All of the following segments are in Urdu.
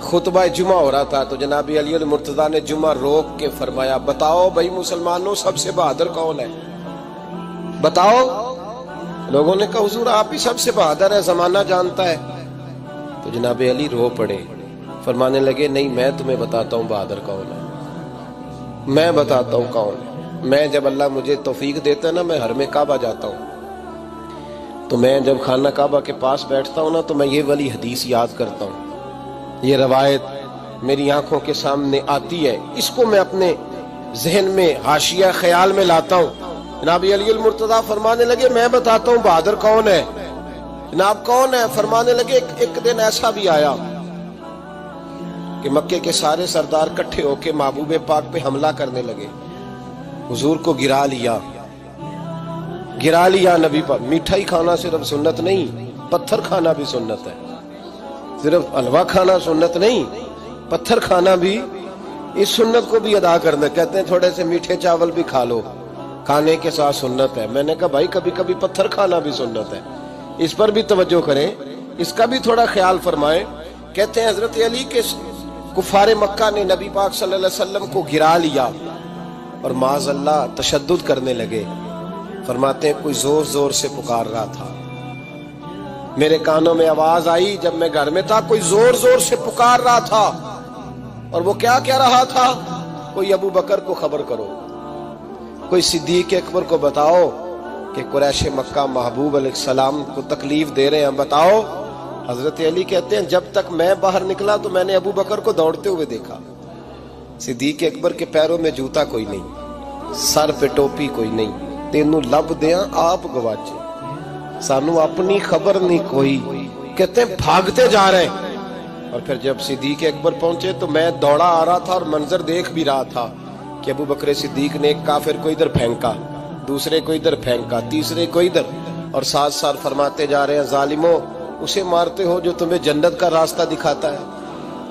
خطبہ جمعہ ہو رہا تھا تو جناب علی المرتضیٰ نے جمعہ روک کے فرمایا بتاؤ بھائی مسلمانوں سب سے بہادر کون ہے؟ بتاؤ۔ لوگوں نے کہا حضور آپ ہی سب سے بہادر ہے، زمانہ جانتا ہے۔ تو جناب علی رو پڑے، فرمانے لگے نہیں میں تمہیں بتاتا ہوں بہادر کون ہے، میں بتاتا ہوں کون ہے۔ میں جب اللہ مجھے توفیق دیتا ہے نا، میں حرم کعبہ جاتا ہوں تو میں جب خانہ کعبہ کے پاس بیٹھتا ہوں نا تو میں یہ والی حدیث یاد کرتا ہوں، یہ روایت میری آنکھوں کے سامنے آتی ہے، اس کو میں اپنے ذہن میں حاشیہ خیال میں لاتا ہوں۔ جناب علی المرتضیٰ فرمانے لگے میں بتاتا ہوں بہادر کون ہے۔ جناب کون ہے؟ فرمانے لگے ایک دن ایسا بھی آیا کہ مکے کے سارے سردار کٹھے ہو کے محبوب پاک پہ حملہ کرنے لگے، حضور کو گرا لیا نبی پاک۔ میٹھائی کھانا صرف سنت نہیں، پتھر کھانا بھی سنت ہے، صرف حلوہ کھانا سنت نہیں، پتھر کھانا بھی اس سنت کو بھی ادا کرنا۔ کہتے ہیں تھوڑے سے میٹھے چاول بھی کھا لو، کھانے کے ساتھ سنت ہے۔ میں نے کہا بھائی کبھی کبھی پتھر کھانا بھی سنت ہے، اس پر بھی توجہ کریں، اس کا بھی تھوڑا خیال فرمائیں۔ کہتے ہیں حضرت علی کے کفار مکہ نے نبی پاک صلی اللہ علیہ وسلم کو گرا لیا اور معاذ اللہ تشدد کرنے لگے۔ فرماتے ہیں کوئی زور زور سے پکار رہا تھا، میرے کانوں میں آواز آئی جب میں گھر میں تھا، کوئی زور زور سے پکار رہا تھا، اور وہ کیا کہہ رہا تھا؟ کوئی ابو بکر کو خبر کرو، کوئی صدیق اکبر کو بتاؤ کہ قریش مکہ محبوب علیہ السلام کو تکلیف دے رہے ہیں، بتاؤ۔ حضرت علی کہتے ہیں جب تک میں باہر نکلا تو میں نے ابو بکر کو دوڑتے ہوئے دیکھا، صدیق اکبر کے پیروں میں جوتا کوئی نہیں، سر پہ ٹوپی کوئی نہیں، تینوں لب دیاں آپ گواچے، سانو اپنی خبر نہیں کوئی۔ کہتے ہیں بھاگتے جا رہے ہیں، اور پھر جب صدیق اکبر پہنچے تو میں دوڑا آ رہا تھا اور منظر دیکھ بھی رہا تھا کہ ابو بکر صدیق نے ایک کافر کو ادھر پھینکا، دوسرے کو ادھر پھینکا، تیسرے کو ادھر، اور ساتھ ساتھ فرماتے جا رہے ہیں ظالموں اسے مارتے ہو جو تمہیں جنت کا راستہ دکھاتا ہے،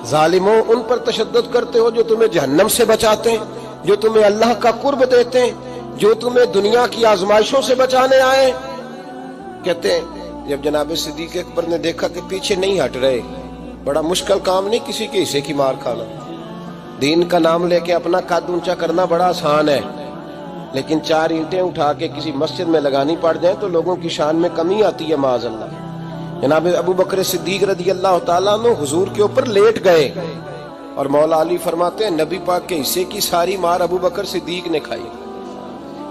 ظالموں ان پر تشدد کرتے ہو جو تمہیں جہنم سے بچاتے ہیں، جو تمہیں اللہ کا قرب دیتے ہیں، جو تمہیں دنیا کی آزمائشوں سے بچانے آئے۔ کہتے ہیں جب جناب صدیق اکبر نے دیکھا کہ پیچھے نہیں ہٹ رہے، بڑا مشکل کام نہیں کسی کے حصے کی مار کھانا، دین کا نام لے کے اپنا قد اونچا کرنا بڑا آسان ہے، لیکن 4 اینٹیں اٹھا کے کسی مسجد میں لگانی پڑ جائیں تو لوگوں کی شان میں کمی آتی ہے معاذ اللہ۔ جناب ابو بکر صدیق رضی اللہ تعالیٰ عنہ حضور کے اوپر لیٹ گئے، اور مولا علی فرماتے ہیں نبی پاک کے حصے کی ساری مار ابو بکر صدیق نے کھائی،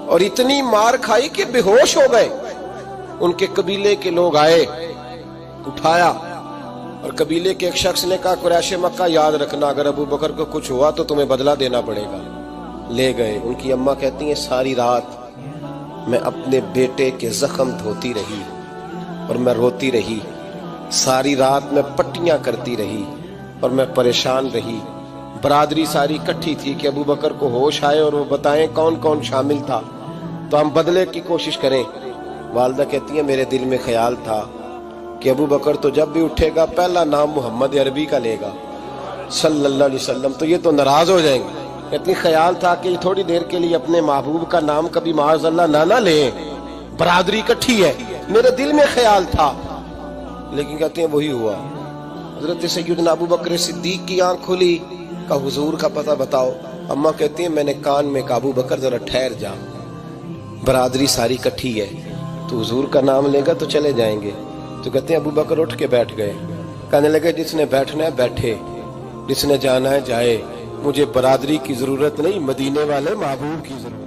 اور اتنی مار کھائی کہ بے ہوش ہو گئے۔ ان کے قبیلے کے لوگ آئے، اٹھایا، اور قبیلے کے ایک شخص نے کہا قریش مکہ یاد رکھنا اگر ابو بکر کو کچھ ہوا تو تمہیں بدلہ دینا پڑے گا۔ لے گئے۔ ان کی اماں کہتی ہیں ساری رات میں اپنے بیٹے کے زخم دھوتی رہی اور میں روتی رہی، ساری رات میں پٹیاں کرتی رہی اور میں پریشان رہی۔ برادری ساری کٹھی تھی کہ ابو بکر کو ہوش آئے اور وہ بتائیں کون کون شامل تھا تو ہم بدلے کی کوشش کریں۔ والدہ کہتی ہیں میرے دل میں خیال تھا کہ ابو بکر تو جب بھی اٹھے گا پہلا نام محمد عربی کا لے گا صلی اللہ علیہ وسلم، تو یہ تو ناراض ہو جائیں گے۔ اتنی خیال تھا کہ تھوڑی دیر کے لیے اپنے محبوب کا نام کبھی معاذ اللہ نہ لیں، برادری کٹھی ہے، میرے دل میں خیال تھا، لیکن کہتے ہیں وہی ہوا۔ حضرت سیدنا ابو بکر صدیق کی آنکھ کھلی، کہا حضور کا پتہ بتاؤ۔ اماں کہتی ہیں میں نے کان میں کہا ابو بکر ذرا ٹھہر جا، برادری ساری کٹھی ہے، تو حضور کا نام لے گا تو چلے جائیں گے۔ تو کہتے ہیں ابو بکر اٹھ کے بیٹھ گئے، کہنے لگے جس نے بیٹھنا ہے بیٹھے، جس نے جانا ہے جائے، مجھے برادری کی ضرورت نہیں، مدینے والے محبوب کی ضرورت۔